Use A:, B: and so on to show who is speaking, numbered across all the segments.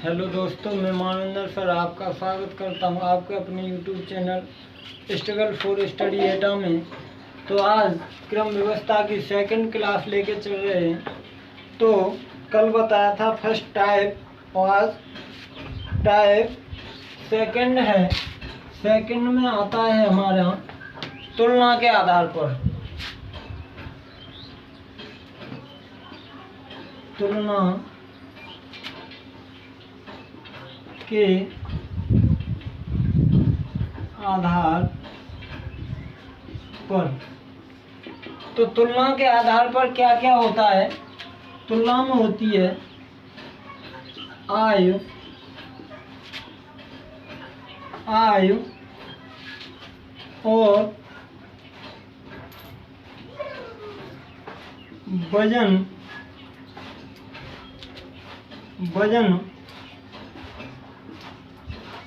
A: Hello दोस्तों, मैं Manvendra sir आपका स्वागत करता हूं आपके अपने YouTube channel struggle for study एटा में। तो आज क्रम व्यवस्था की सेकंड क्लास लेके चल रहे हैं। तो कल बताया था फर्स्ट टाइप और आज टाइप सेकंड है। सेकंड में आता है हमारा तुलना के आधार पर। तुलना के आधार पर। तो तुलना के आधार पर क्या क्या होता है? तुलना में होती है आयु, और वजन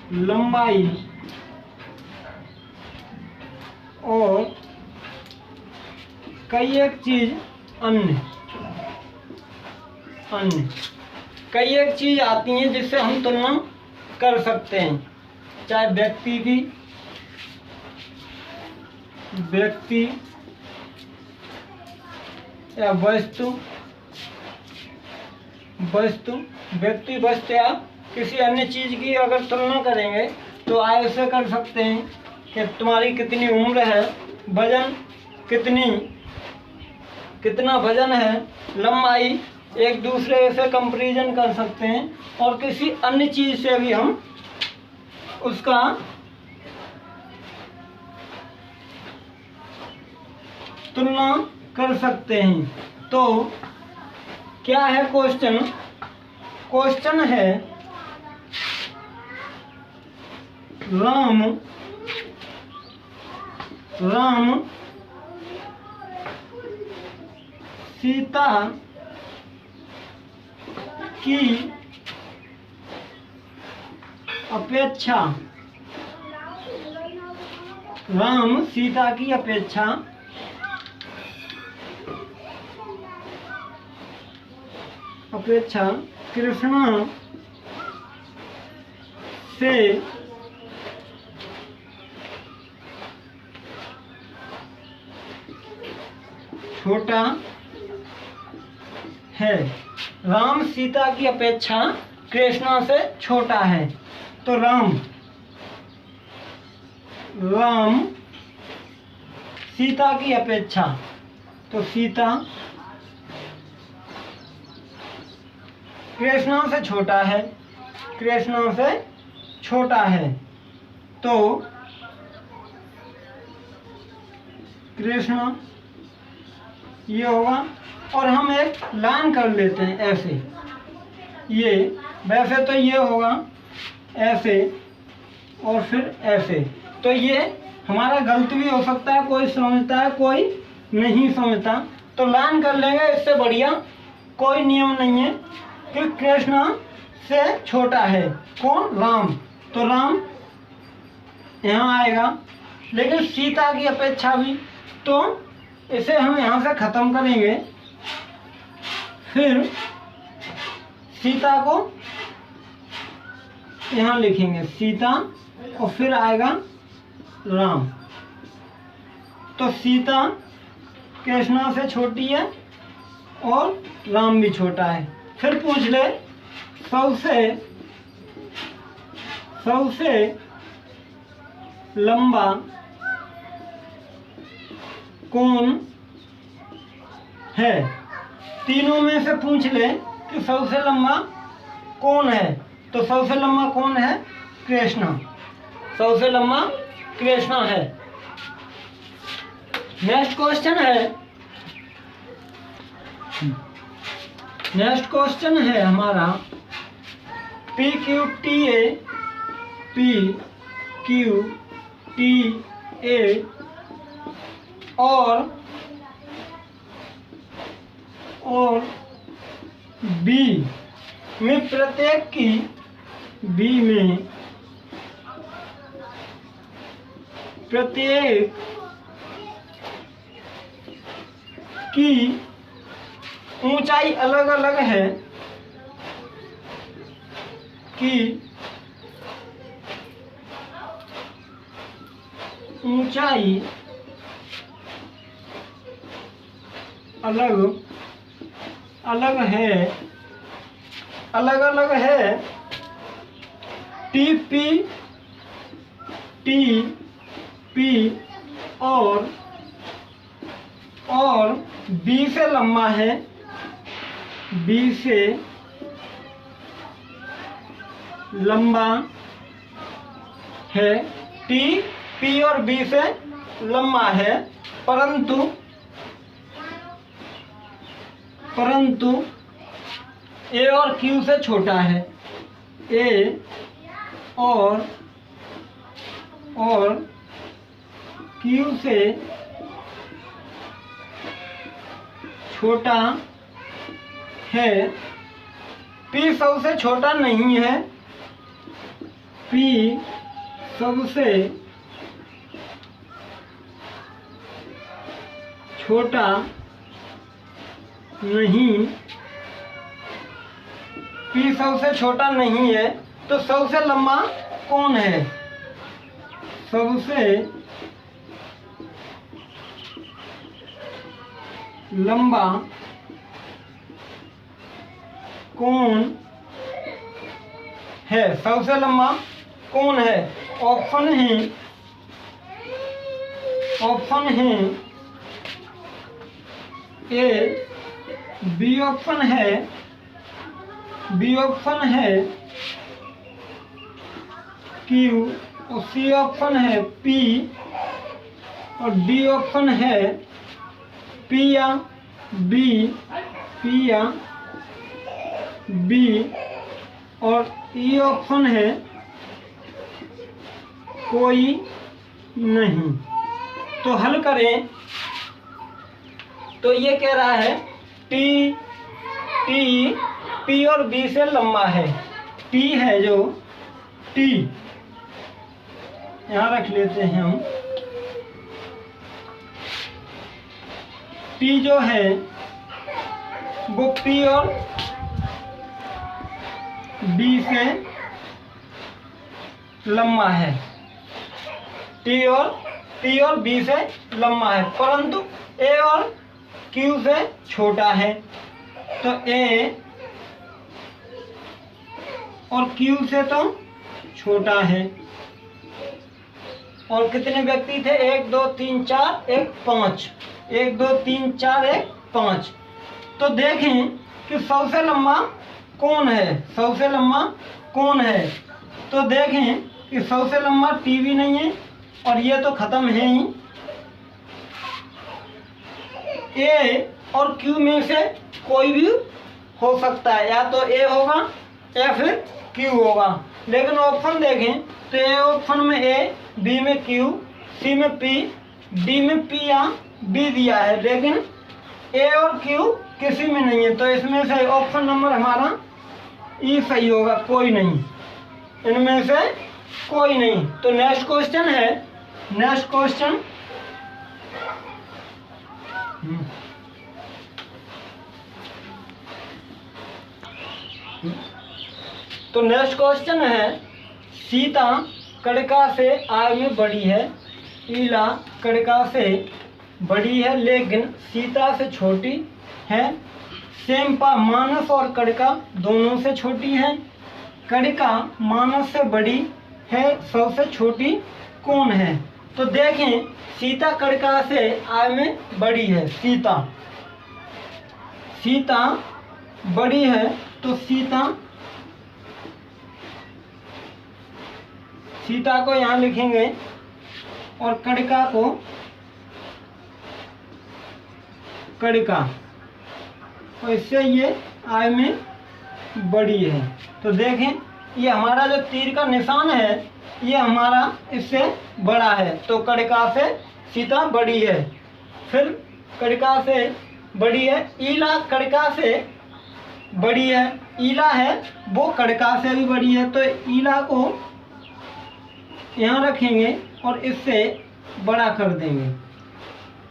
A: लंबाई और कई एक चीज अन्य कई एक चीज आती हैं जिससे हम तुलना कर सकते हैं, चाहे व्यक्ति या वस्तु या किसी अन्य चीज की अगर तुलना करेंगे तो आयु से कर सकते हैं कि तुम्हारी कितनी उम्र है, वजन कितना वजन है, लंबाई, एक दूसरे से कंपैरिजन कर सकते हैं और किसी अन्य चीज से भी हम उसका तुलना कर सकते हैं। तो क्या है क्वेश्चन है राम सीता की अपेक्षा कृष्णा से छोटा है। राम सीता की अपेक्षा कृष्णा से छोटा है। तो राम सीता की अपेक्षा, तो सीता कृष्णा से छोटा है। तो कृष्णा ये होगा और हम एक लाइन कर लेते हैं ऐसे। ये वैसे तो ये होगा ऐसे और फिर ऐसे। तो ये हमारा गलत भी हो सकता है, कोई समझता है कोई नहीं समझता। तो लाइन कर लेंगे, इससे बढ़िया कोई नियम नहीं है कि कृष्णा से छोटा है कौन? राम। तो राम यहाँ आएगा, लेकिन सीता की अपेक्षा भी, तो इसे हम यहाँ से खत्म करेंगे। फिर सीता को यहाँ लिखेंगे सीता और फिर आएगा राम। तो सीता कृष्णा से छोटी है और राम भी छोटा है। फिर पूछ ले सबसे लंबा कौन है? तीनों में से पूछ ले कि सबसे लंबा कौन है। तो सबसे लंबा कौन है? कृष्णा। सबसे लंबा कृष्णा है। नेक्स्ट क्वेश्चन है हमारा PQTA और B में प्रत्येक की ऊंचाई अलग अलग है। की ऊंचाई अलग अलग है टी पी और बी से लंबा है, बी से लंबा है, टी पी और बी से लंबा है, परंतु ए और क्यू से छोटा है, ए और क्यू से छोटा है। पी सबसे छोटा नहीं है, पी सबसे छोटा नहीं, पी सबसे छोटा नहीं है, तो सबसे लंबा कौन है? सबसे लंबा कौन है? सबसे लंबा कौन है? ऑप्शन है ए, बी ऑप्शन है क्यू, और सी ऑप्शन है पी, और डी ऑप्शन है पी या बी, और ई ऑप्शन है कोई नहीं। तो हल करें तो ये कह रहा है टी पी और बी से लंबा है। टी है जो टी यहाँ रख लेते हैं हम, टी जो है वो पी और बी से लंबा है, टी और बी से लंबा है, परंतु ए और क्यू से छोटा है। तो ए और क्यू से तो छोटा है। और कितने व्यक्ति थे? 1 2 3 4 1 5, 1 2 3 4 1 5। तो देखें कि सबसे लंबा कौन है? सबसे लंबा कौन है? तो देखें कि सबसे लंबा टी भी नहीं है, और ये तो खत्म है ही। ए और क्यू में से कोई भी हो सकता है, या तो ए होगा या फिर क्यू होगा। लेकिन ऑप्शन देखें तो ए ऑप्शन में ए, बी में क्यू, सी में पी, डी में पी या बी दिया है, लेकिन ए और क्यू किसी में नहीं है। तो इसमें से ऑप्शन नंबर हमारा ई सही होगा, कोई नहीं, इनमें से कोई नहीं। तो नेक्स्ट क्वेश्चन है, नेक्स्ट क्वेश्चन तो नेक्स्ट क्वेश्चन है, सीता कड़का से आय में बड़ी है, ईला कड़का से बड़ी है लेकिन सीता से छोटी है। सेम्पा मानस और कड़का दोनों से छोटी है। कड़का मानस से बड़ी है, सबसे छोटी कौन है? तो देखें सीता कड़का से आय में बड़ी है। सीता बड़ी है, तो सीता को यहाँ लिखेंगे और कड़का को कड़का, और इससे ये आय में बड़ी है। तो देखें ये हमारा जो तीर का निशान है ये हमारा इससे बड़ा है, तो कड़का से सीता बड़ी है। फिर कड़का से बड़ी है, ईला कड़का से बड़ी है, ईला है वो कड़का से भी बड़ी है। तो ईला को यहाँ रखेंगे और इससे बड़ा कर देंगे।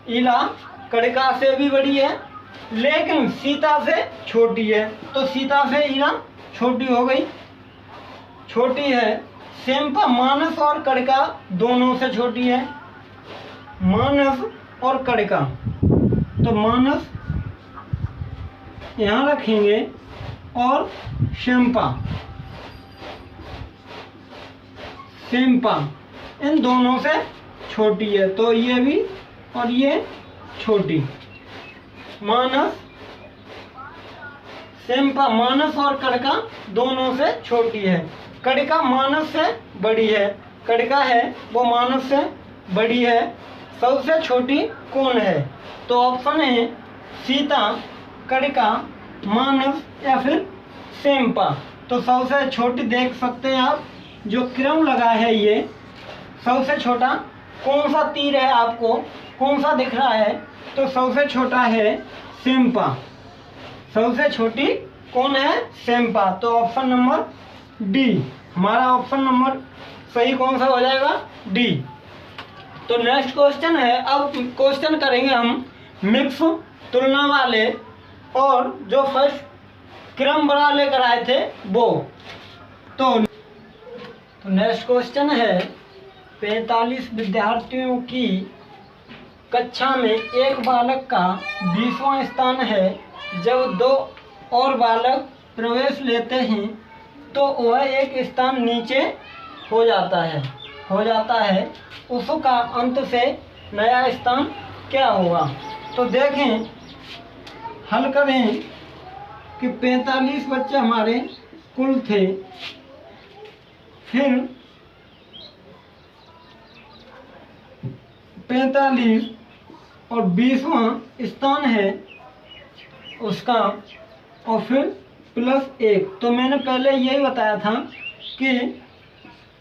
A: ईला कड़का से भी बड़ी है लेकिन सीता से छोटी है, तो सीता से ईला छोटी हो गई। छोटी है। सेमपा मानस और कड़िका दोनों से छोटी है। मानस और कड़िका, तो मानस यहाँ रखेंगे और सेमपा इन दोनों से छोटी है, तो ये भी और ये छोटी। मानस सेमपा मानस और कड़िका दोनों से छोटी है। कड़िका मानस से बड़ी है, कड़िका है वो मानस से बड़ी है। सबसे छोटी कौन है? तो ऑप्शन है सीता, कड़िका, मानस या फिर सेमपा। तो सबसे छोटी देख सकते हैं आप, जो क्रम लगा है ये सबसे छोटा कौन सा तीर है, आपको कौन सा दिख रहा है? तो सबसे छोटा है सेमपा। सबसे छोटी कौन है? सेमपा। तो ऑप्शन नंबर डी, हमारा ऑप्शन नंबर सही कौन सा हो जाएगा? डी। तो नेक्स्ट क्वेश्चन है, अब क्वेश्चन करेंगे हम मिक्स तुलना वाले, और जो फर्स्ट क्रम बड़ा लेकर आए थे वो। तो नेक्स्ट क्वेश्चन है 45 विद्यार्थियों की कक्षा में एक बालक का 20वां स्थान है। जब 2 और बालक प्रवेश लेते हैं तो वह एक स्थान नीचे हो जाता है। उसका अंत से नया स्थान क्या होगा? तो देखें, हल करें कि 45 बच्चे हमारे कुल थे, फिर 45 और 20वां स्थान है उसका, और फिर +1। तो मैंने पहले यही बताया था कि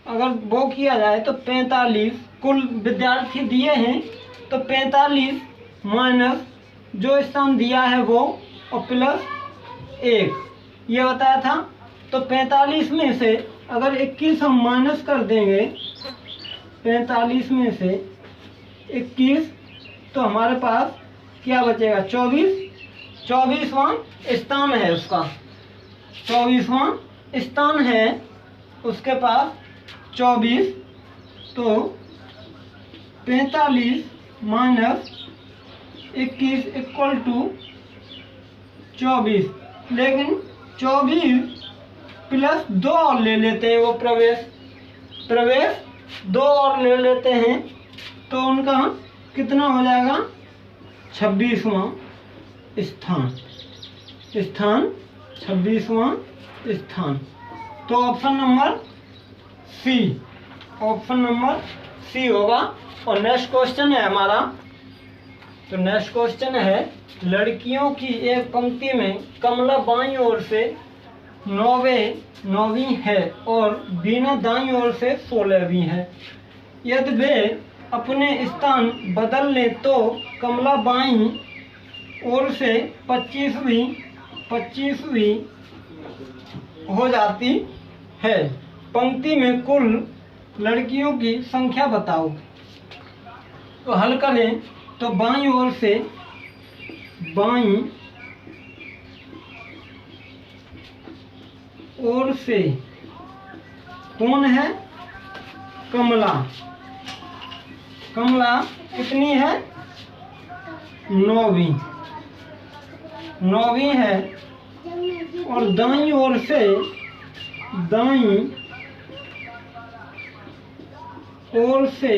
A: अगर वो किया जाए तो 45 कुल विद्यार्थी दिए हैं, तो 45 माइनस जो स्थान दिया है वो और +1 ये बताया था। तो 45 में से अगर 21 हम माइनस कर देंगे, 45 में से 21, तो हमारे पास क्या बचेगा? 24वां स्थान है उसका, 24वां स्थान है उसके पास 24। तो 45 माइनस 21 इक्वल टू 24, लेकिन 24 +2 और ले लेते हैं, वो प्रवेश 2 और ले लेते हैं, तो उनका कितना हो जाएगा? 26वां स्थान 26वां स्थान। तो ऑप्शन नंबर सी होगा। और नेक्स्ट क्वेश्चन है हमारा, तो नेक्स्ट क्वेश्चन है लड़कियों की एक पंक्ति में कमला बाईं ओर से 9वीं है और बीना दाईं ओर से 16वीं है। यदि वे अपने स्थान बदल लें तो कमला बाईं ओर से 25वीं हो जाती है। पंक्ति में कुल लड़कियों की संख्या बताओ। तो हल करें, तो बाईं ओर से कौन है? कमला कितनी है? 9वीं है। और दाईं ओर से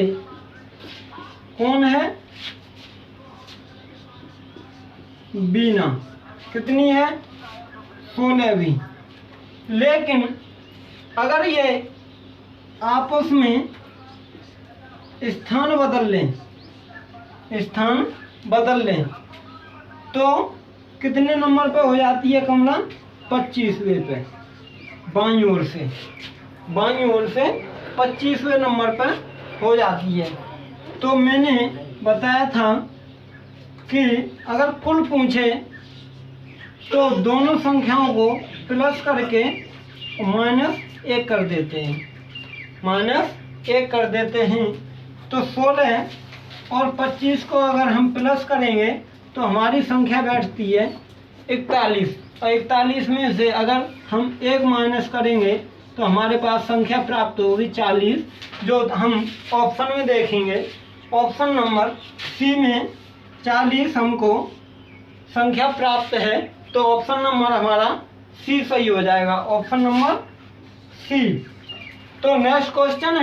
A: कौन है? बीना कितनी है? 16वीं। लेकिन अगर ये आपस में स्थान बदल लें तो कितने नंबर पे हो जाती है कमला? 25वें पे। बाईं ओर से 25वें नंबर पर हो जाती है। तो मैंने बताया था कि अगर कुल पूछे तो दोनों संख्याओं को प्लस करके -1 कर देते हैं। तो 16 और 25 को अगर हम प्लस करेंगे तो हमारी संख्या बैठती है 41। और 41 में से अगर हम 1 माइनस करेंगे तो हमारे पास संख्या प्राप्त होगी 40, जो हम ऑप्शन में देखेंगे। ऑप्शन नंबर सी में 40 हमको संख्या प्राप्त है, तो ऑप्शन नंबर हमारा सी सही हो जाएगा, ऑप्शन नंबर सी। तो नेक्स्ट क्वेश्चन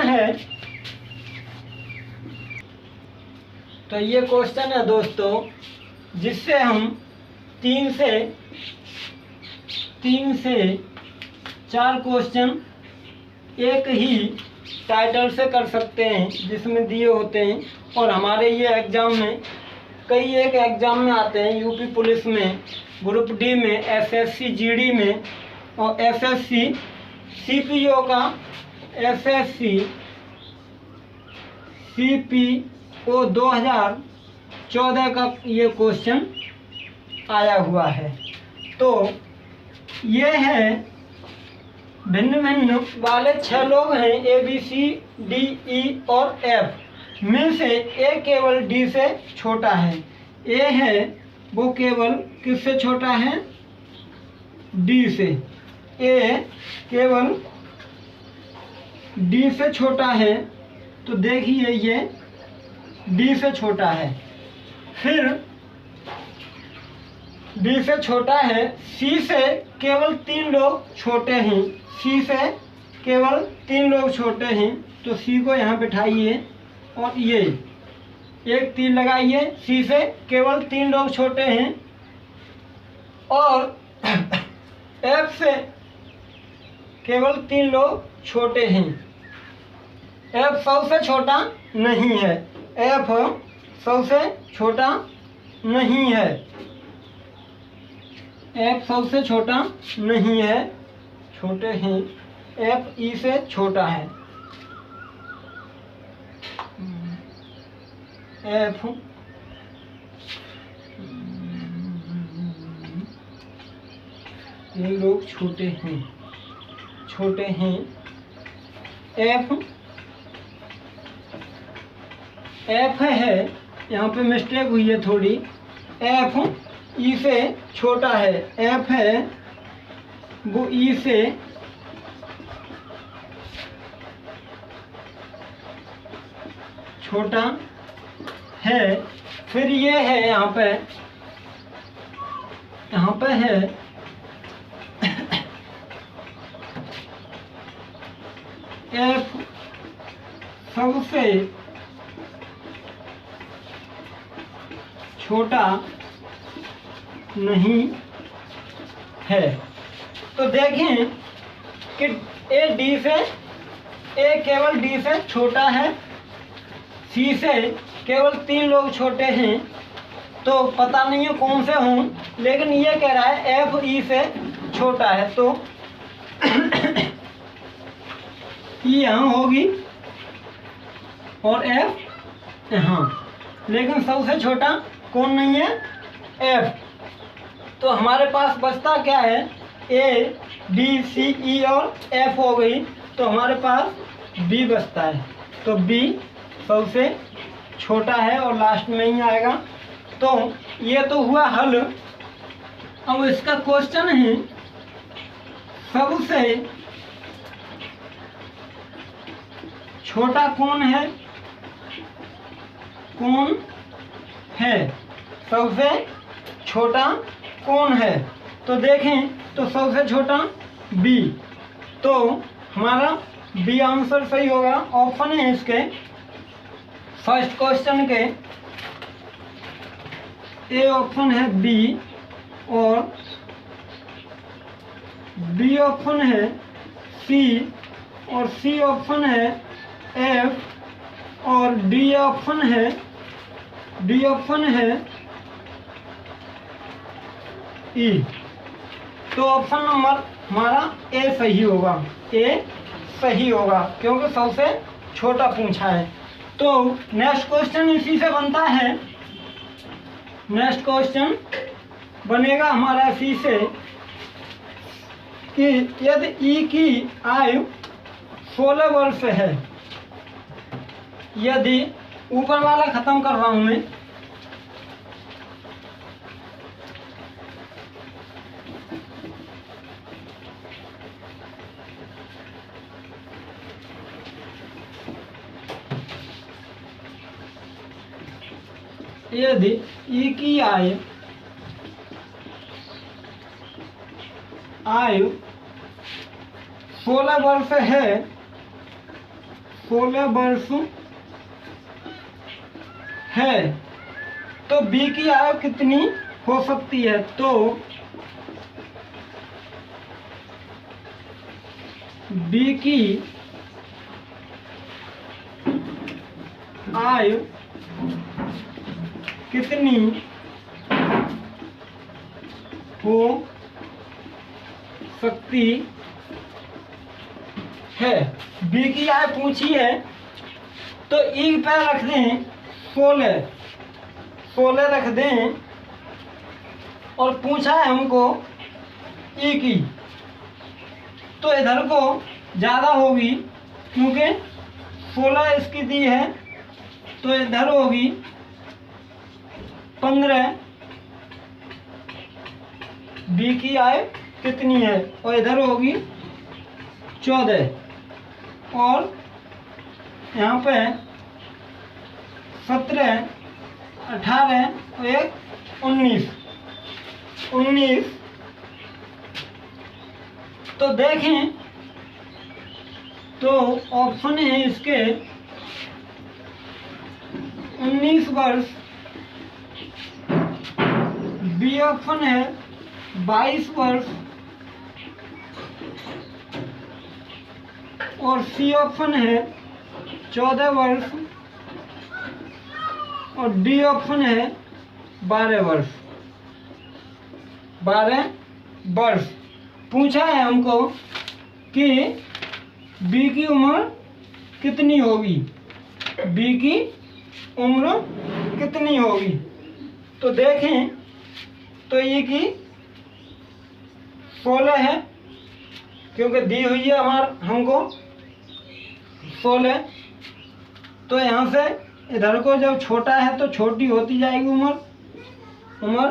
A: है, तो ये क्वेश्चन है दोस्तों, जिससे हम 3 से 4 क्वेश्चन एक ही टाइटल से कर सकते हैं, जिसमें दिए होते हैं। और हमारे ये एग्ज़ाम में कई एक एग्ज़ाम में आते हैं, यूपी पुलिस में, ग्रुप डी में, एसएससी जीडी में, और एसएससी सीपीओ का, एसएससी सीपीओ 2014 का ये क्वेश्चन आया हुआ है। तो ये है भिन्न भिन्न वाले 6 लोग हैं, A B C D E और एफ में से ए केवल डी से छोटा है। ए है वो केवल किससे छोटा है? डी से। ए केवल डी से छोटा है, तो देखिए ये डी से छोटा है। फिर डी से छोटा है, सी से केवल 3 लोग छोटे हैं, सी से केवल 3 लोग छोटे हैं, तो सी को यहाँ बिठाइए और ये एक तीर लगाइए, सी से केवल 3 लोग छोटे हैं। और एफ से केवल 3 लोग छोटे हैं, एफ सबसे छोटा नहीं है, एफ सबसे छोटा नहीं है, एफ सबसे छोटा नहीं है, छोटे हैं, एफ ई से छोटा है, एफ ये लोग छोटे हैं, एफ है, यहाँ पे मिस्टेक हुई है थोड़ी, एफ ई से छोटा है, एफ है वो ई से छोटा है। फिर ये है यहाँ पे है एफ सबसे छोटा नहीं है। तो देखें कि ए केवल डी से छोटा है, सी से केवल 3 लोग छोटे हैं, तो पता नहीं है कौन से हों, लेकिन ये कह रहा है एफ ई से छोटा है, तो ई यहाँ होगी और एफ यहाँ, लेकिन सबसे छोटा कौन नहीं है? एफ। तो हमारे पास बचता क्या है? ए बी सी ई और एफ हो गई, तो हमारे पास बी बचता है, तो बी सबसे छोटा है और लास्ट में ही आएगा। तो ये तो हुआ हल। अब इसका क्वेश्चन है सबसे छोटा कौन है? सबसे छोटा कौन है? तो देखें तो सबसे छोटा बी, तो हमारा बी आंसर सही होगा। ऑप्शन है इसके फर्स्ट क्वेश्चन के, ए ऑप्शन है बी और बी ऑप्शन है सी और सी ऑप्शन है एफ और डी ऑप्शन है ई। तो ऑप्शन नंबर हमारा ए सही होगा, क्योंकि सबसे छोटा पूछा है। तो नेक्स्ट क्वेश्चन इसी से बनता है। नेक्स्ट क्वेश्चन बनेगा हमारा इसी से कि यदि ई की आयु 16 वर्ष है, यदि ऊपर वाला खत्म कर रहा हूं मैं, यदि ई की आयु 16 वर्ष है, 16 वर्ष है, तो बी की आयु कितनी हो सकती है? तो बी की आयु कितनी हो सकती है? बी की आयु पूछी है तो ई पे रख दें 16 रख दें, और पूछा है हमको ई की, तो इधर को ज़्यादा होगी क्योंकि 16 इसकी दी है, तो इधर होगी 15। बी की आयु कितनी है? और इधर होगी 14, और यहाँ पे 17, 18 और 1 19। तो देखें तो ऑप्शन है इसके 19 वर्ष, बी ऑप्शन है 22 वर्ष, और सी ऑप्शन है 14 वर्ष, और डी ऑप्शन है 12 वर्ष। 12 वर्ष पूछा है हमको कि बी की उम्र कितनी होगी, बी की उम्र कितनी होगी। तो देखें तो ये की 16 है, क्योंकि दी हुई है हमको 16, तो यहाँ से इधर को जब छोटा है तो छोटी होती जाएगी उम्र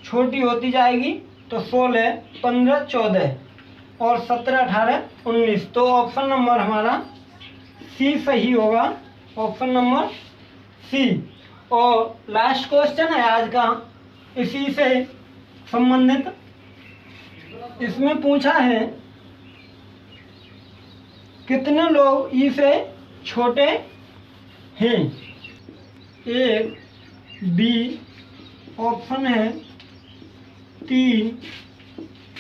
A: छोटी होती जाएगी, तो 16, 15, 14 और 17, 18, 19। तो ऑप्शन नंबर हमारा सी सही होगा, ऑप्शन नंबर सी। और लास्ट क्वेश्चन है आज का इसी से संबंधित। इसमें पूछा है कितने लोग ई से छोटे हैं? एक, बी ऑप्शन है 3,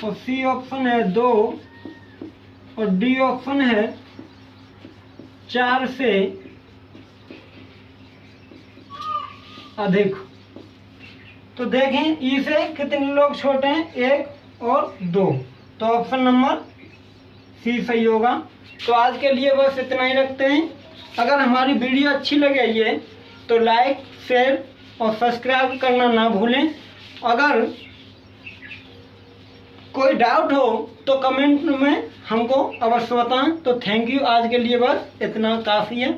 A: और सी ऑप्शन है 2, और डी ऑप्शन है 4 से अधिक। तो देखें ई से कितने लोग छोटे हैं? 1 और 2, तो ऑप्शन नंबर सी सही होगा। तो आज के लिए बस इतना ही रखते हैं। अगर हमारी वीडियो अच्छी लगे ये तो लाइक, शेयर और सब्सक्राइब करना ना भूलें। अगर कोई डाउट हो तो कमेंट में हमको अवश्य बताएं। तो थैंक यू, आज के लिए बस इतना काफ़ी है।